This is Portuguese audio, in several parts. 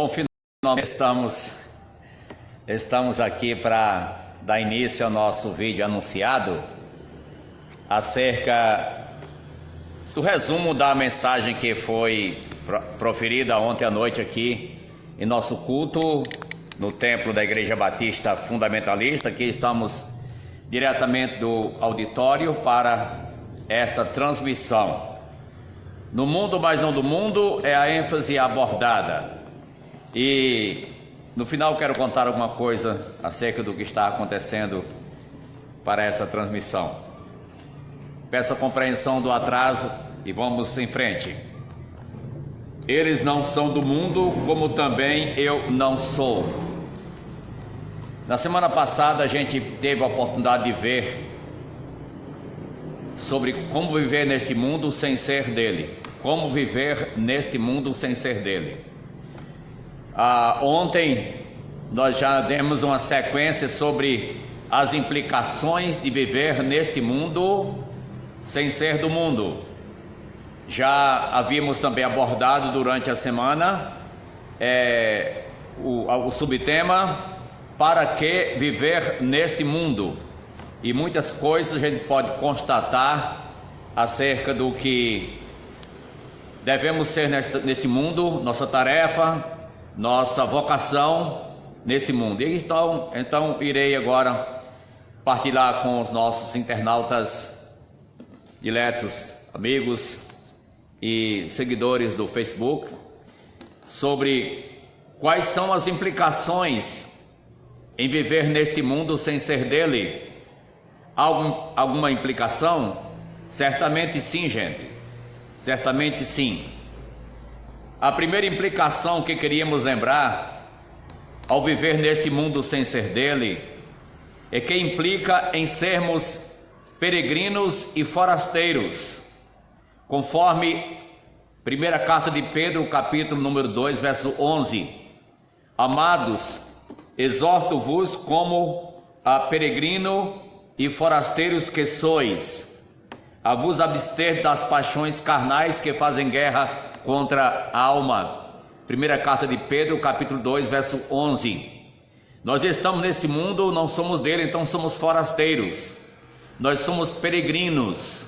Bom, finalmente estamos aqui para dar início ao nosso vídeo anunciado acerca do resumo da mensagem que foi proferida ontem à noite aqui em nosso culto no templo da Igreja Batista Fundamentalista. Aqui estamos diretamente do auditório para esta transmissão. No mundo, mas não do mundo, é a ênfase abordada. E no final quero contar alguma coisa acerca do que está acontecendo para essa transmissão. Peço a compreensão do atraso e vamos em frente. Eles não são do mundo, como também eu não sou. Na semana passada a gente teve a oportunidade de ver sobre como viver neste mundo sem ser dele. Como viver neste mundo sem ser dele. Ontem nós já demos uma sequência sobre as implicações de viver neste mundo sem ser do mundo. Já havíamos também abordado durante a semana o subtema "Para que viver neste mundo?" E muitas coisas a gente pode constatar acerca do que devemos ser neste mundo, nossa tarefa, nossa vocação neste mundo. E então irei agora partilhar com os nossos internautas diletos, amigos e seguidores do Facebook sobre quais são as implicações em viver neste mundo sem ser dele. Alguma implicação? Certamente sim, gente. Certamente sim. A primeira implicação que queríamos lembrar ao viver neste mundo sem ser dele é que implica em sermos peregrinos e forasteiros, conforme primeira carta de Pedro, capítulo número 2, verso 11. Amados, exorto-vos como a peregrino e forasteiros que sois, a vos abster das paixões carnais que fazem guerra contra a alma. Primeira carta de Pedro, capítulo 2, verso 11. Nós estamos nesse mundo, não somos dele, então somos forasteiros. Nós somos peregrinos.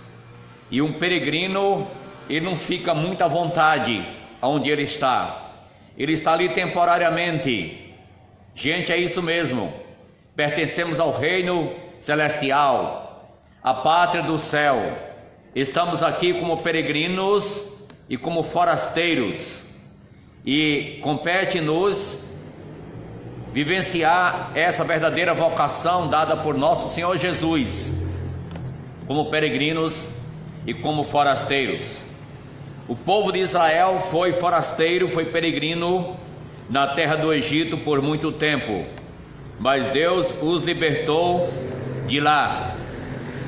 E um peregrino, ele não fica muito à vontade onde ele está. Ele está ali temporariamente. Gente, é isso mesmo. Pertencemos ao reino celestial, a pátria do céu. Estamos aqui como peregrinos e como forasteiros, e compete-nos vivenciar essa verdadeira vocação dada por nosso Senhor Jesus, como peregrinos e como forasteiros. O povo de Israel foi forasteiro, foi peregrino na terra do Egito por muito tempo, mas Deus os libertou de lá.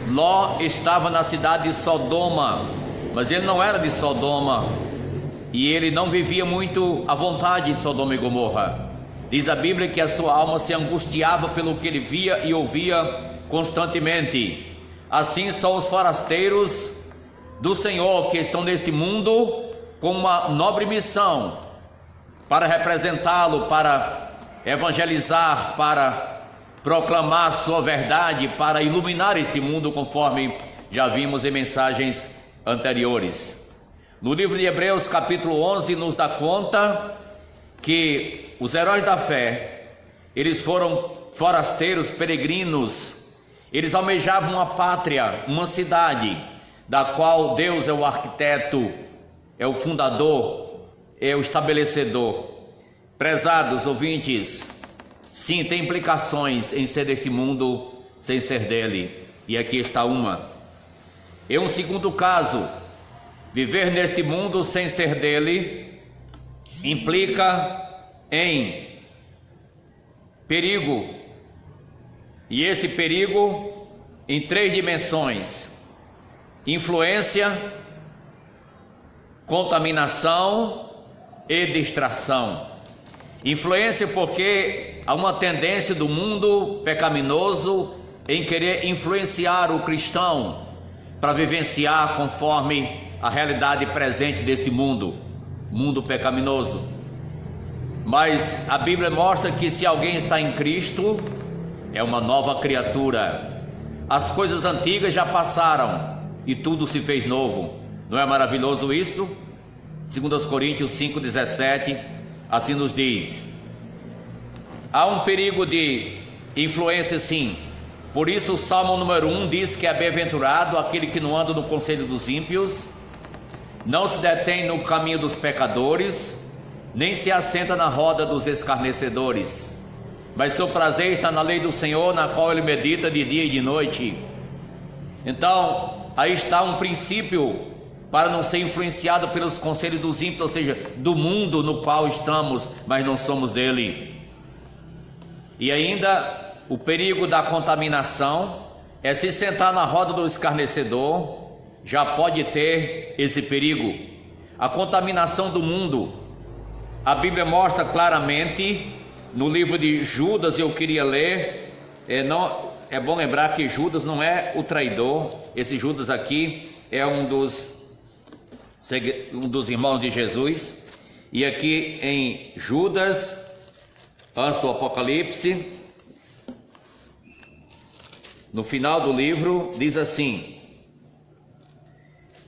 Ló estava na cidade de Sodoma, mas ele não era de Sodoma, e ele não vivia muito à vontade em Sodoma e Gomorra. Diz a Bíblia que a sua alma se angustiava pelo que ele via e ouvia constantemente. Assim são os forasteiros do Senhor, que estão neste mundo com uma nobre missão para representá-lo, para evangelizar, para proclamar sua verdade, para iluminar este mundo, conforme já vimos em mensagens anteriores. No livro de Hebreus, capítulo 11, nos dá conta que os heróis da fé, eles foram forasteiros, peregrinos. Eles almejavam uma pátria, uma cidade, da qual Deus é o arquiteto, é o fundador, é o estabelecedor. Prezados ouvintes, sim, tem implicações em ser deste mundo sem ser dele, e aqui está uma. Em um segundo caso, viver neste mundo sem ser dele implica em perigo, e esse perigo em 3 dimensões: influência, contaminação e distração. Influência porque há uma tendência do mundo pecaminoso em querer influenciar o cristão para vivenciar conforme a realidade presente deste mundo pecaminoso. Mas a Bíblia mostra que se alguém está em Cristo, é uma nova criatura. As coisas antigas já passaram e tudo se fez novo. Não é maravilhoso isso? 2 Coríntios 5,17, assim nos diz. Há um perigo de influência, sim. Por isso o Salmo número 1 diz que é bem-aventurado aquele que não anda no conselho dos ímpios, não se detém no caminho dos pecadores, nem se assenta na roda dos escarnecedores, mas seu prazer está na lei do Senhor, na qual ele medita de dia e de noite. Então, aí está um princípio para não ser influenciado pelos conselhos dos ímpios, ou seja, do mundo no qual estamos, mas não somos dele. E ainda o perigo da contaminação é se sentar na roda do escarnecedor, já pode ter esse perigo. A contaminação do mundo, a Bíblia mostra claramente no livro de Judas. Eu queria ler, é bom lembrar que Judas não é o traidor. Esse Judas aqui é um dos irmãos de Jesus. E aqui em Judas, antes do Apocalipse, no final do livro, diz assim: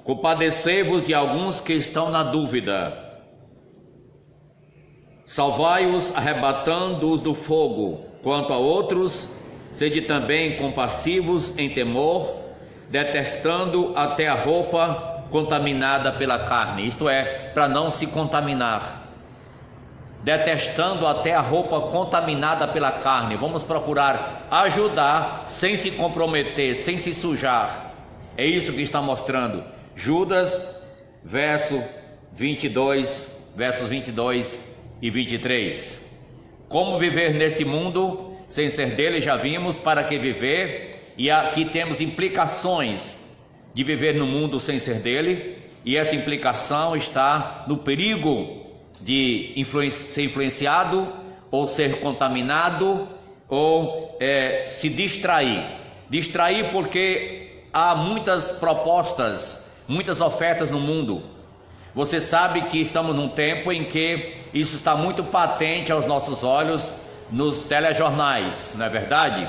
compadecei-vos de alguns que estão na dúvida, salvai-os arrebatando-os do fogo. Quanto a outros, sede também compassivos em temor, detestando até a roupa contaminada pela carne, isto é, para não se contaminar. Detestando até a roupa contaminada pela carne. Vamos procurar ajudar sem se comprometer, sem se sujar. É isso que está mostrando Judas, versos 22 e 23. Como viver neste mundo sem ser dele, já vimos. Para que viver? E aqui temos implicações de viver no mundo sem ser dele, e essa implicação está no perigo de ser influenciado, ou ser contaminado, ou se distrair. Distrair porque há muitas propostas, muitas ofertas no mundo. Você sabe que estamos num tempo em que isso está muito patente aos nossos olhos nos telejornais, não é verdade?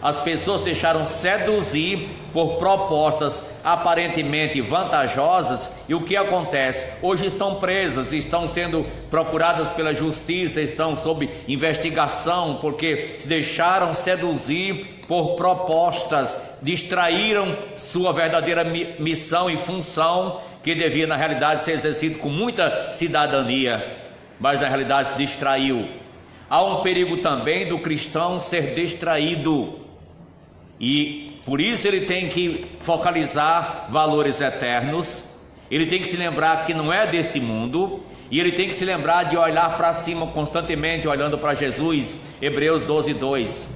As pessoas deixaram seduzir por propostas aparentemente vantajosas, e o que acontece? Hoje estão presas, estão sendo procuradas pela justiça, estão sob investigação, porque se deixaram seduzir por propostas, distraíram sua verdadeira missão e função, que devia na realidade ser exercida com muita cidadania, mas na realidade se distraiu. Há um perigo também do cristão ser distraído, e por isso ele tem que focalizar valores eternos. Ele tem que se lembrar que não é deste mundo, e ele tem que se lembrar de olhar para cima constantemente, olhando para Jesus. Hebreus 12:2,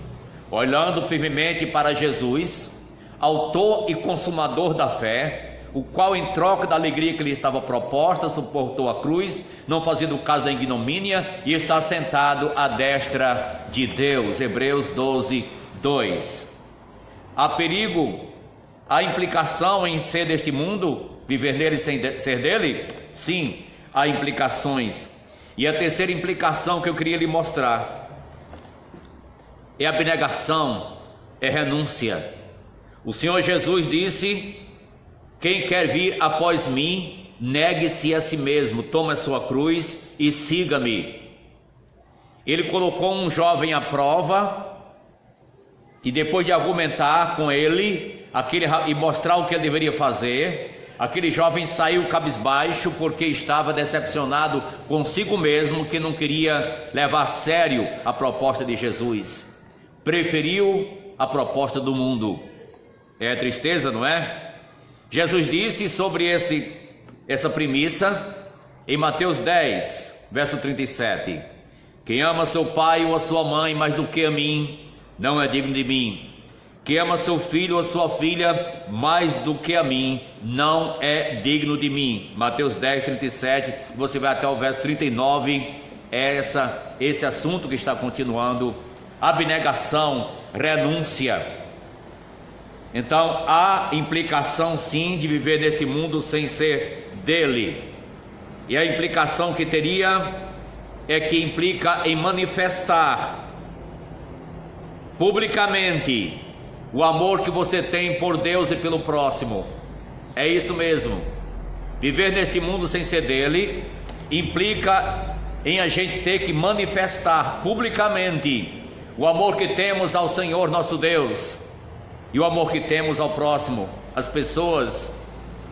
olhando firmemente para Jesus, autor e consumador da fé, o qual em troca da alegria que lhe estava proposta, suportou a cruz, não fazendo caso da ignomínia, e está sentado à destra de Deus. Hebreus 12:2. Há perigo, há implicação em ser deste mundo, viver nele sem ser dele? Sim, há implicações. E a terceira implicação que eu queria lhe mostrar é abnegação, é renúncia. O Senhor Jesus disse: quem quer vir após mim, negue-se a si mesmo, tome a sua cruz e siga-me. Ele colocou um jovem à prova, e depois de argumentar com ele e mostrar o que ele deveria fazer, aquele jovem saiu cabisbaixo, porque estava decepcionado consigo mesmo, que não queria levar a sério a proposta de Jesus, preferiu a proposta do mundo. É tristeza, não é? Jesus disse sobre essa premissa em Mateus 10, verso 37: quem ama seu pai ou a sua mãe mais do que a mim, não é digno de mim. Quem ama seu filho ou sua filha mais do que a mim, não é digno de mim. Mateus 10, 37, você vai até o verso 39, é esse assunto que está continuando. Abnegação, renúncia. Então há implicação sim de viver neste mundo sem ser dele. E a implicação que teria é que implica em manifestar publicamente o amor que você tem por Deus e pelo próximo. É isso mesmo. Viver neste mundo sem ser dele implica em a gente ter que manifestar publicamente o amor que temos ao Senhor nosso Deus e o amor que temos ao próximo, às pessoas,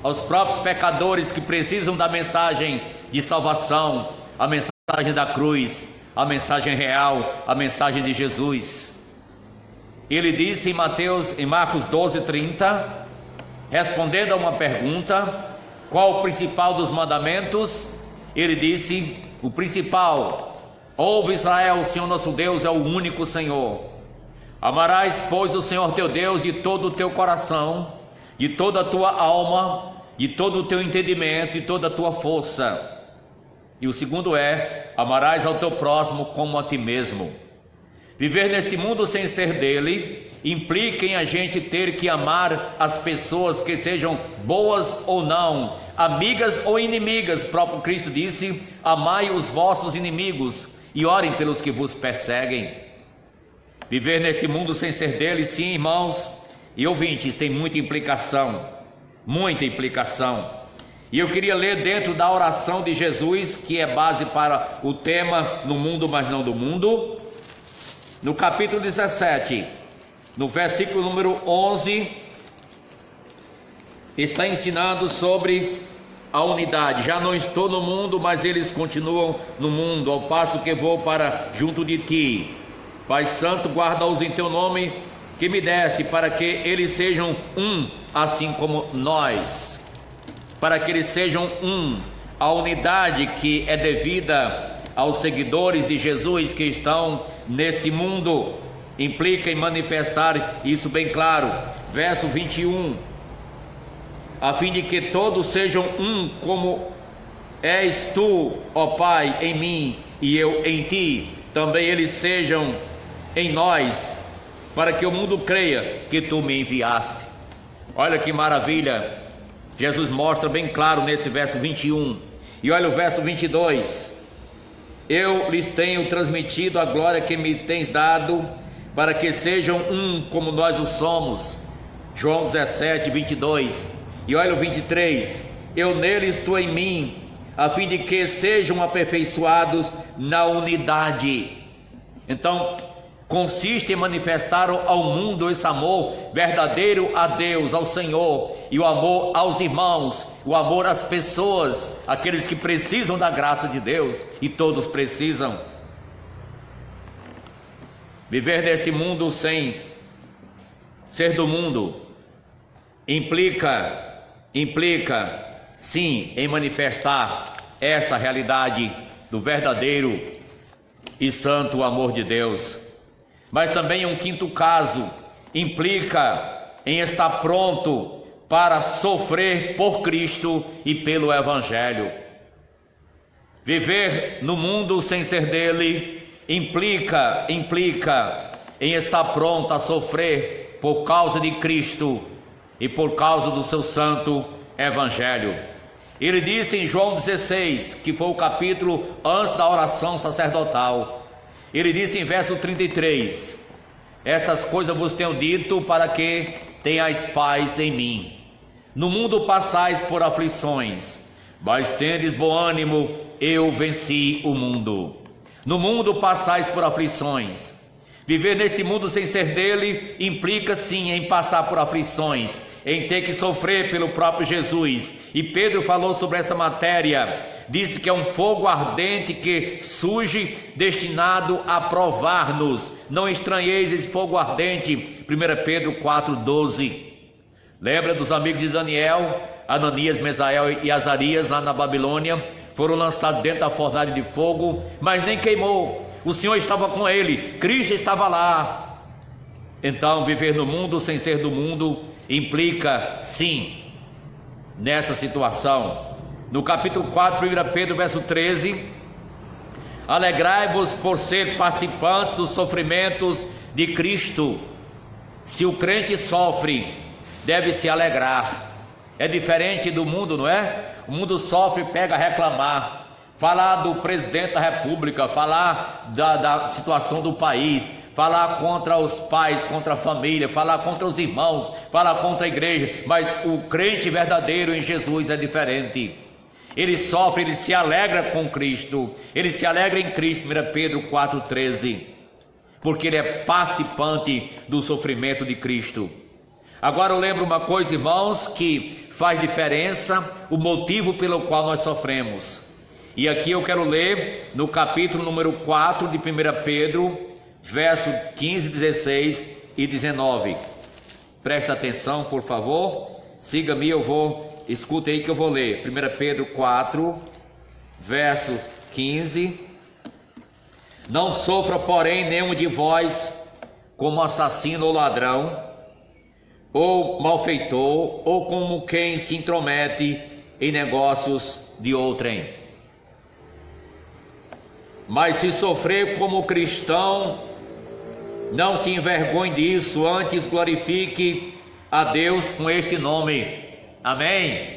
aos próprios pecadores que precisam da mensagem de salvação, a mensagem da cruz, a mensagem real, a mensagem de Jesus. Ele disse em Marcos 12:30, respondendo a uma pergunta: qual o principal dos mandamentos? Ele disse: o principal: ouve Israel, o Senhor nosso Deus é o único Senhor. Amarás, pois, o Senhor teu Deus de todo o teu coração, de toda a tua alma, de todo o teu entendimento, de toda a tua força. E o segundo é: amarás ao teu próximo como a ti mesmo. Viver neste mundo sem ser dele implica em a gente ter que amar as pessoas, que sejam boas ou não, amigas ou inimigas. O próprio Cristo disse: amai os vossos inimigos e orem pelos que vos perseguem. Viver neste mundo sem ser dele, sim, irmãos e ouvintes, tem muita implicação. E eu queria ler dentro da oração de Jesus, que é base para o tema No Mundo, mas não do mundo. No capítulo 17, no versículo número 11, está ensinando sobre a unidade. Já não estou no mundo, mas eles continuam no mundo, ao passo que vou para junto de ti. Pai Santo, guarda-os em teu nome que me deste, para que eles sejam um, assim como nós. Para que eles sejam um. A unidade que é devida aos seguidores de Jesus que estão neste mundo implica em manifestar isso bem claro. Verso 21: a fim de que todos sejam um, como és tu, ó Pai, em mim e eu em ti, também eles sejam em nós, para que o mundo creia que tu me enviaste. Olha que maravilha, Jesus mostra bem claro nesse verso 21. E olha o verso 22: eu lhes tenho transmitido a glória que me tens dado, para que sejam um como nós o somos. João 17:22. E olha o 23: eu neles, tu em mim, a fim de que sejam aperfeiçoados na unidade. Então, consiste em manifestar ao mundo esse amor verdadeiro a Deus, ao Senhor, e o amor aos irmãos, o amor às pessoas, aqueles que precisam da graça de Deus, e todos precisam. Viver neste mundo sem ser do mundo implica sim em manifestar esta realidade do verdadeiro e santo amor de Deus. Mas também um quinto caso implica em estar pronto para sofrer por Cristo e pelo Evangelho. Viver no mundo sem ser dele implica em estar pronto a sofrer por causa de Cristo e por causa do seu santo Evangelho. Ele disse em João 16, que foi o capítulo antes da oração sacerdotal, ele disse em verso 33: estas coisas vos tenho dito para que tenhais paz em mim. No mundo passais por aflições, mas tendes bom ânimo, eu venci o mundo. No mundo passais por aflições. Viver neste mundo sem ser dele implica sim em passar por aflições, em ter que sofrer pelo próprio Jesus. E Pedro falou sobre essa matéria, disse que é um fogo ardente que surge destinado a provar-nos. Não estranheis esse fogo ardente. 1 Pedro 4:12. Lembra dos amigos de Daniel, Ananias, Mesael e Azarias, lá na Babilônia? Foram lançados dentro da fornalha de fogo, mas nem queimou. O Senhor estava com ele, Cristo estava lá. Então, viver no mundo sem ser do mundo implica, sim, nessa situação. No capítulo 4, 1 Pedro, verso 13: alegrai-vos por ser participantes dos sofrimentos de Cristo. Se o crente sofre, deve se alegrar. É diferente do mundo, não é? O mundo sofre, pega a reclamar. falar do presidente da república, falar da situação do país, falar contra os pais, contra a família, falar contra os irmãos, falar contra a igreja. Mas o crente verdadeiro em Jesus é diferente. Ele sofre, ele se alegra com Cristo, ele se alegra em Cristo, 1 Pedro 4,13, porque ele é participante do sofrimento de Cristo. Agora eu lembro uma coisa, irmãos, que faz diferença, o motivo pelo qual nós sofremos. E aqui eu quero ler no capítulo número 4 de 1 Pedro, verso 15, 16 e 19. Presta atenção, por favor. Siga-me, escuta aí que eu vou ler. 1 Pedro 4, verso 15. Não sofra, porém, nenhum de vós como assassino ou ladrão, ou malfeitor, ou como quem se intromete em negócios de outrem. Mas se sofrer como cristão, não se envergonhe disso, antes glorifique a Deus com este nome. Amém?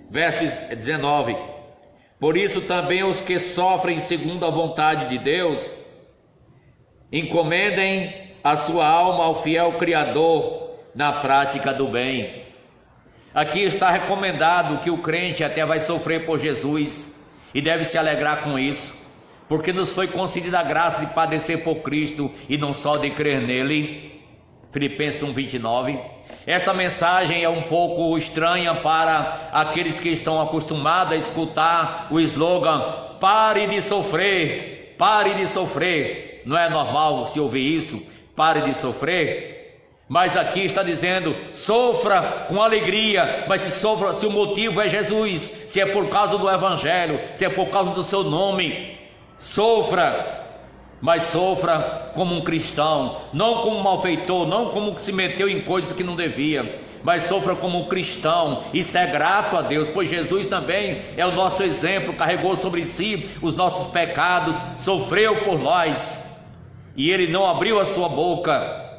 Verso 19. Por isso também os que sofrem segundo a vontade de Deus, encomendem a sua alma ao fiel Criador na prática do bem. Aqui está recomendado que o crente até vai sofrer por Jesus e deve se alegrar com isso, porque nos foi concedida a graça de padecer por Cristo e não só de crer nele. Filipenses 1:29. Esta mensagem é um pouco estranha para aqueles que estão acostumados a escutar o slogan: pare de sofrer, pare de sofrer. Não é normal se ouvir isso, pare de sofrer. Mas aqui está dizendo: sofra com alegria, mas se o motivo é Jesus, se é por causa do Evangelho, se é por causa do seu nome, sofra, mas sofra como um cristão, não como um malfeitor, não como que se meteu em coisas que não devia, mas sofra como um cristão. Isso é grato a Deus, pois Jesus também é o nosso exemplo, carregou sobre si os nossos pecados, sofreu por nós, e ele não abriu a sua boca.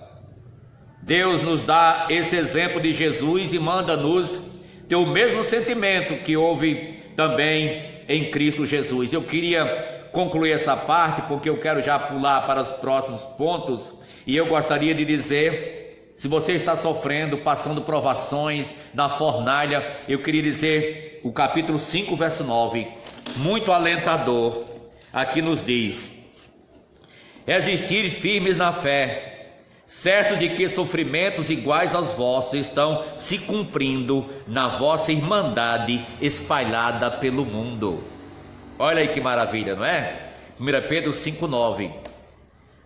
Deus nos dá esse exemplo de Jesus e manda-nos ter o mesmo sentimento que houve também em Cristo Jesus. Eu queria concluir essa parte, porque eu quero já pular para os próximos pontos, e eu gostaria de dizer, se você está sofrendo, passando provações na fornalha, eu queria dizer, o capítulo 5, verso 9, muito alentador, aqui nos diz: resistir firmes na fé, certo de que sofrimentos iguais aos vossos estão se cumprindo na vossa irmandade espalhada pelo mundo. Olha aí que maravilha, não é? 1 Pedro 5,9.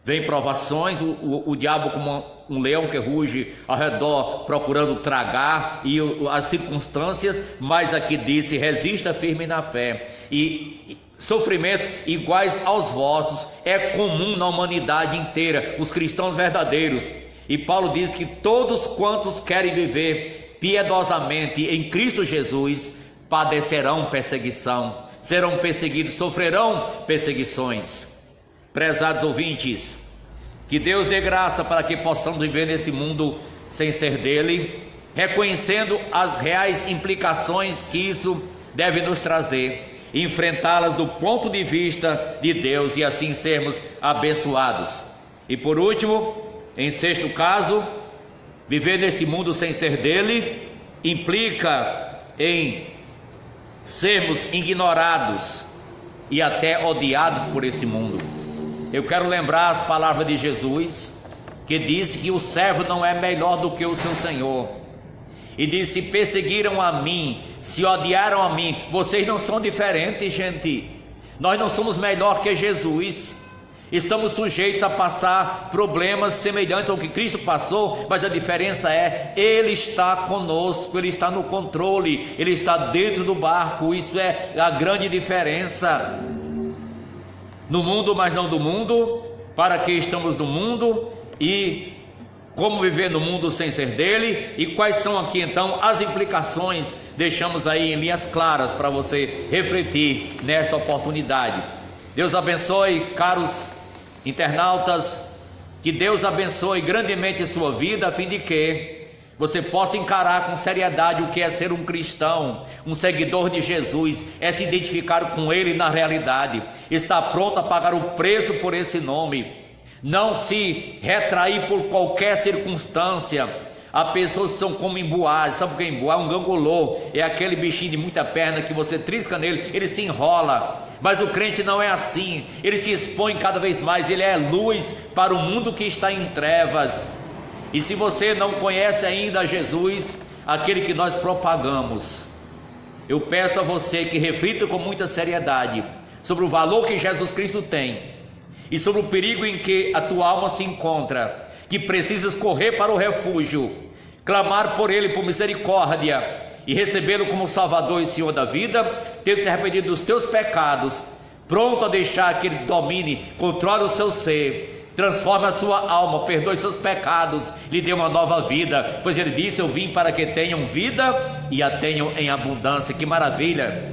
Vem provações, o diabo como um leão que ruge ao redor procurando tragar, e as circunstâncias, mas aqui disse: resista firme na fé. E sofrimentos iguais aos vossos é comum na humanidade inteira, os cristãos verdadeiros. E Paulo diz que todos quantos querem viver piedosamente em Cristo Jesus padecerão perseguição, serão perseguidos, sofrerão perseguições. Prezados ouvintes, que Deus dê graça para que possamos viver neste mundo sem ser dele, reconhecendo as reais implicações que isso deve nos trazer, enfrentá-las do ponto de vista de Deus e assim sermos abençoados. E por último, em sexto caso, viver neste mundo sem ser dele implica em sermos ignorados e até odiados por este mundo. Eu quero lembrar as palavras de Jesus, que disse que o servo não é melhor do que o seu senhor, e disse: se perseguiram a mim, se odiaram a mim. Vocês não são diferentes, gente. Nós não somos melhor que Jesus. Estamos sujeitos a passar problemas semelhantes ao que Cristo passou, mas a diferença é: Ele está conosco, Ele está no controle, Ele está dentro do barco. Isso é a grande diferença. No mundo, mas não do mundo. Para que estamos no mundo e como viver no mundo sem ser dele, e quais são aqui então as implicações? Deixamos aí em linhas claras para você refletir nesta oportunidade. Deus abençoe, caros internautas, que Deus abençoe grandemente a sua vida, a fim de que você possa encarar com seriedade o que é ser um cristão, um seguidor de Jesus, é se identificar com Ele na realidade, está pronto a pagar o preço por esse nome, não se retrair por qualquer circunstância. Há pessoas que são como embuás. Sabe o que é embuá? Um gangolô, é aquele bichinho de muita perna que você trisca nele, ele se enrola. Mas o crente não é assim, ele se expõe cada vez mais, ele é luz para o mundo que está em trevas. E se você não conhece ainda Jesus, aquele que nós propagamos, eu peço a você que reflita com muita seriedade sobre o valor que Jesus Cristo tem e sobre o perigo em que a tua alma se encontra, que precisas correr para o refúgio, clamar por Ele por misericórdia e recebê-lo como Salvador e Senhor da vida, tendo se arrependido dos teus pecados, pronto a deixar que Ele domine, controle o seu ser, transforme a sua alma, perdoe seus pecados, lhe dê uma nova vida, pois Ele disse: eu vim para que tenham vida e a tenham em abundância. Que maravilha!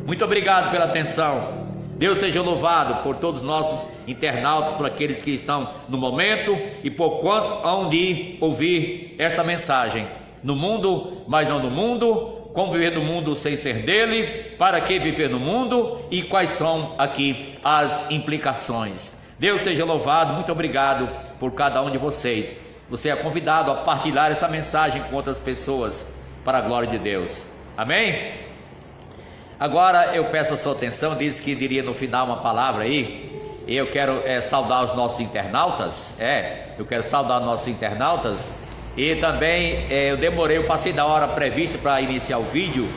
Muito obrigado pela atenção. Deus seja louvado por todos os nossos internautas, por aqueles que estão no momento e por quantos hão de ouvir esta mensagem. No mundo, mas não no mundo. Como viver no mundo sem ser dele? Para que viver no mundo? E quais são aqui as implicações? Deus seja louvado. Muito obrigado por cada um de vocês. Você é convidado a partilhar essa mensagem com outras pessoas, para a glória de Deus. Amém? Agora eu peço a sua atenção. Disse que diria no final uma palavra aí, e eu quero saudar os nossos internautas. Eu quero saudar os nossos internautas. E também eu passei da hora prevista para iniciar o vídeo.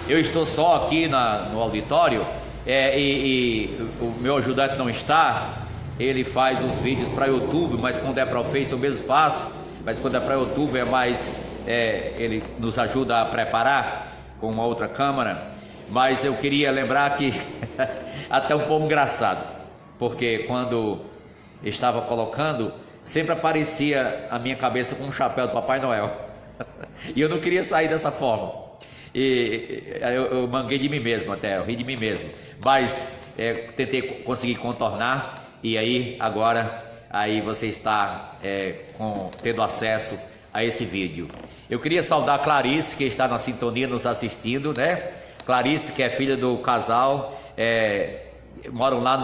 Eu estou só aqui no auditório, e o meu ajudante não está. Ele faz os vídeos para YouTube, mas quando é para o Face eu mesmo faço, mas quando é para o YouTube é mais, ele nos ajuda a preparar com uma outra câmera. Mas eu queria lembrar que até um pouco engraçado, porque quando estava colocando, sempre aparecia a minha cabeça com um chapéu do Papai Noel. E eu não queria sair dessa forma. E eu manguei de mim mesmo até, eu ri de mim mesmo. Mas tentei conseguir contornar. E aí agora você está tendo acesso a esse vídeo. Eu queria saudar a Clarice, que está na sintonia nos assistindo, né? Clarice, que é filha do casal, moram lá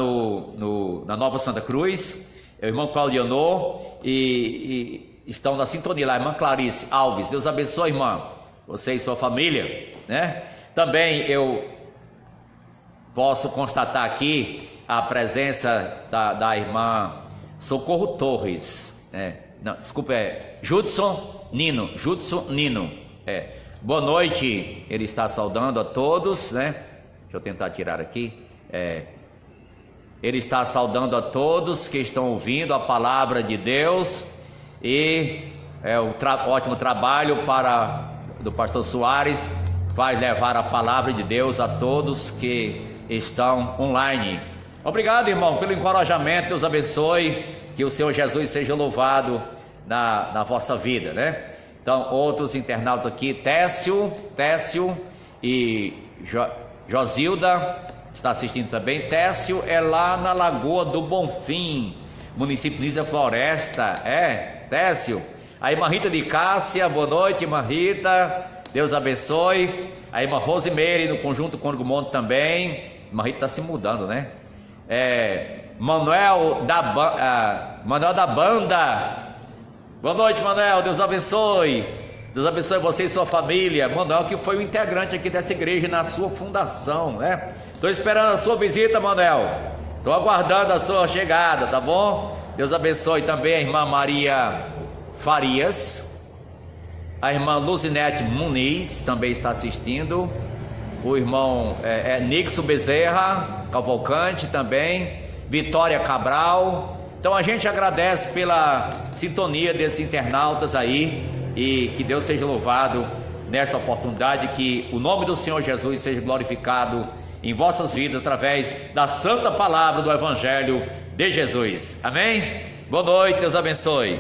na Nova Santa Cruz, o irmão Claudiano, e estão na sintonia lá. Irmã Clarice Alves, Deus abençoe, irmã, você e sua família, né? Também eu posso constatar aqui a presença da irmã Socorro Torres, Judson Nino, boa noite. Ele está saudando a todos, né? Deixa eu tentar tirar aqui. Ele está saudando a todos que estão ouvindo a palavra de Deus, e ótimo trabalho do pastor Soares, faz levar a palavra de Deus a todos que estão online. Obrigado, irmão, pelo encorajamento. Deus abençoe, que o Senhor Jesus seja louvado na vossa vida, né? Então, outros internautas aqui, Técio e Josilda está assistindo também. Técio é lá na Lagoa do Bonfim, município de Nísia Floresta. Técio. A irmã Rita de Cássia, boa noite, irmã Rita, Deus abençoe. A irmã Rosemary, no Conjunto Cônigo Monte também. A irmã Rita está se mudando, né? Manuel da Banda. Boa noite, Manuel, Deus abençoe. Deus abençoe você e sua família. Manuel, que foi um integrante aqui dessa igreja na sua fundação, né? Estou esperando a sua visita, Manuel. Estou aguardando a sua chegada, tá bom? Deus abençoe também a irmã Maria Farias. A irmã Luzinete Muniz também está assistindo. O irmão Nixon Bezerra Cavalcante também. Vitória Cabral. Então a gente agradece pela sintonia desses internautas aí, e que Deus seja louvado nesta oportunidade, que o nome do Senhor Jesus seja glorificado em vossas vidas através da santa palavra do Evangelho de Jesus. Amém? Boa noite, Deus abençoe.